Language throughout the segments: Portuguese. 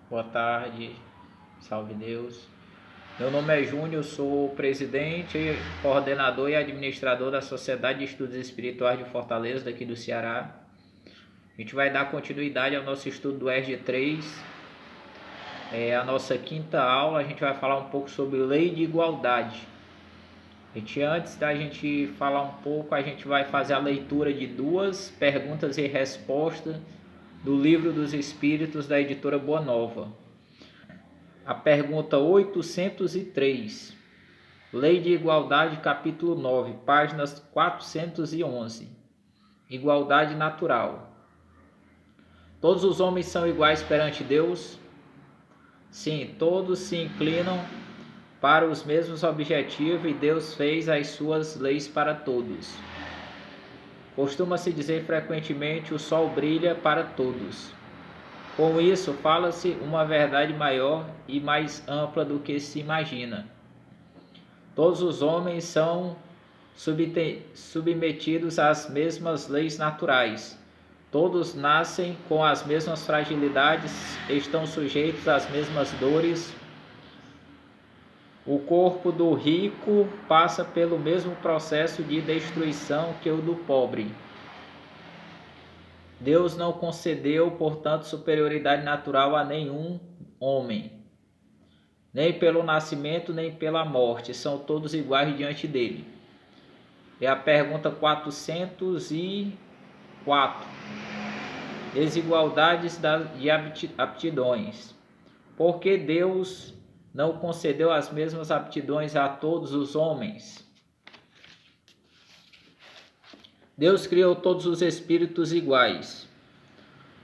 Boa tarde, salve Deus. Meu nome é Júnior, sou presidente, coordenador e administrador da Sociedade de Estudos Espirituais de Fortaleza, daqui do Ceará. A gente vai dar continuidade ao nosso estudo do ERG3. A nossa quinta aula, a gente vai falar um pouco sobre lei de igualdade. Antes da gente falar um pouco, a gente vai fazer a leitura de duas perguntas e respostas do Livro dos Espíritos da editora Boa Nova. A pergunta 803, Lei de Igualdade, capítulo 9, páginas 411. Igualdade natural. Todos os homens são iguais perante Deus? Sim, todos se inclinam para os mesmos objetivos e Deus fez as suas leis para todos. Costuma-se dizer frequentemente: o sol brilha para todos. Com isso, fala-se uma verdade maior e mais ampla do que se imagina. Todos os homens são submetidos às mesmas leis naturais. Todos nascem com as mesmas fragilidades, estão sujeitos às mesmas dores. O corpo do rico passa pelo mesmo processo de destruição que o do pobre. Deus não concedeu, portanto, superioridade natural a nenhum homem, nem pelo nascimento, nem pela morte, são todos iguais diante dele. É a pergunta 404. Desigualdades de aptidões. Por que Deus não concedeu as mesmas aptidões a todos os homens? Deus criou todos os espíritos iguais,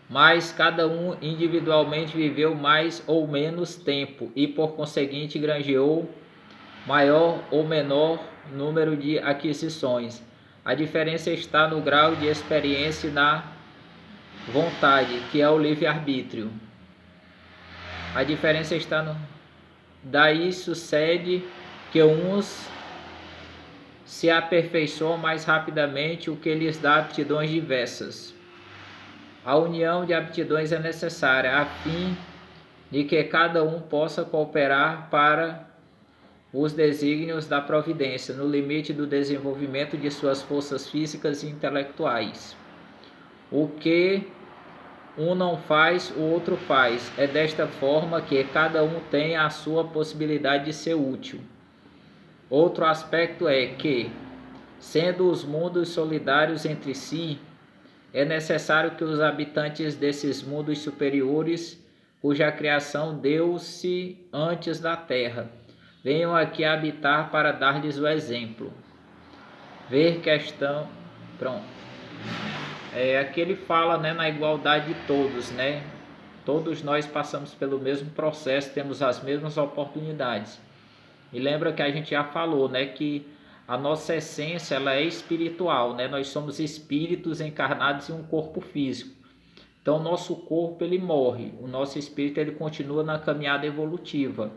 mas cada um individualmente viveu mais ou menos tempo e, por conseguinte, granjeou maior ou menor número de aquisições. A diferença está no grau de experiência e na vontade, que é o livre-arbítrio. A diferença está no... Daí sucede que uns se aperfeiçoam mais rapidamente, o que lhes dá aptidões diversas. A união de aptidões é necessária, a fim de que cada um possa cooperar para os desígnios da providência, no limite do desenvolvimento de suas forças físicas e intelectuais. O que um não faz, o outro faz. É desta forma que cada um tem a sua possibilidade de ser útil. Outro aspecto é que, sendo os mundos solidários entre si, é necessário que os habitantes desses mundos superiores, cuja criação deu-se antes da Terra, venham aqui habitar para dar-lhes o exemplo. Ver questão... Pronto. Aqui ele fala, na igualdade de todos, Todos nós passamos pelo mesmo processo, temos as mesmas oportunidades. E lembra que a gente já falou, que a nossa essência ela é espiritual, Nós somos espíritos encarnados em um corpo físico. Então o nosso corpo ele morre, o nosso espírito ele continua na caminhada evolutiva,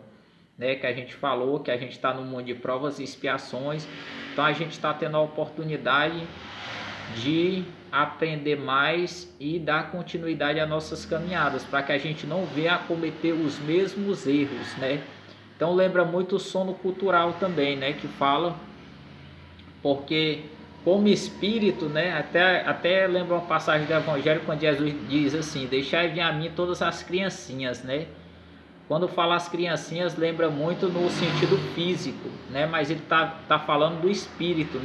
que a gente falou, que a gente está no mundo de provas e expiações. Então a gente está tendo a oportunidade de aprender mais e dar continuidade às nossas caminhadas, para que a gente não venha a cometer os mesmos erros, Então lembra muito o sono cultural também, que fala, porque como espírito, até lembra uma passagem do Evangelho quando Jesus diz assim: deixai vir a mim todas as criancinhas, Quando fala as criancinhas, lembra muito no sentido físico, Mas ele tá falando do espírito,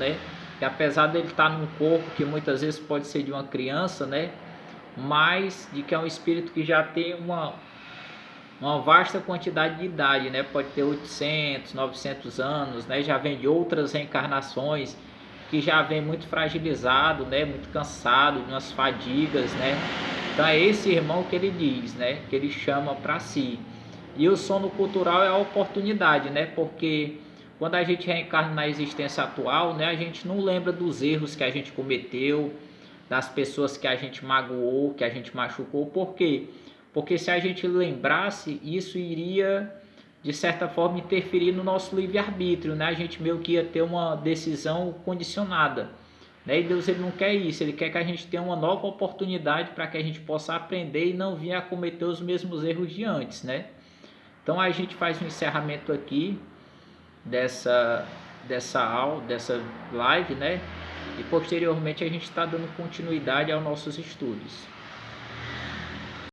Que apesar dele estar num corpo que muitas vezes pode ser de uma criança, Mas de que é um espírito que já tem uma vasta quantidade de idade, Pode ter 800, 900 anos, Já vem de outras reencarnações, que já vem muito fragilizado, muito cansado, de umas fadigas, Então é esse irmão que ele diz, Que ele chama para si. E o sono cultural é a oportunidade, Porque quando a gente reencarna na existência atual, a gente não lembra dos erros que a gente cometeu, das pessoas que a gente magoou, que a gente machucou. Por quê? Porque se a gente lembrasse, isso iria, de certa forma, interferir no nosso livre-arbítrio, A gente meio que ia ter uma decisão condicionada, né? E Deus ele não quer isso, ele quer que a gente tenha uma nova oportunidade para que a gente possa aprender e não vir a cometer os mesmos erros de antes, né? Então a gente faz um encerramento aqui dessa aula, dessa live, né? E posteriormente a gente está dando continuidade aos nossos estudos.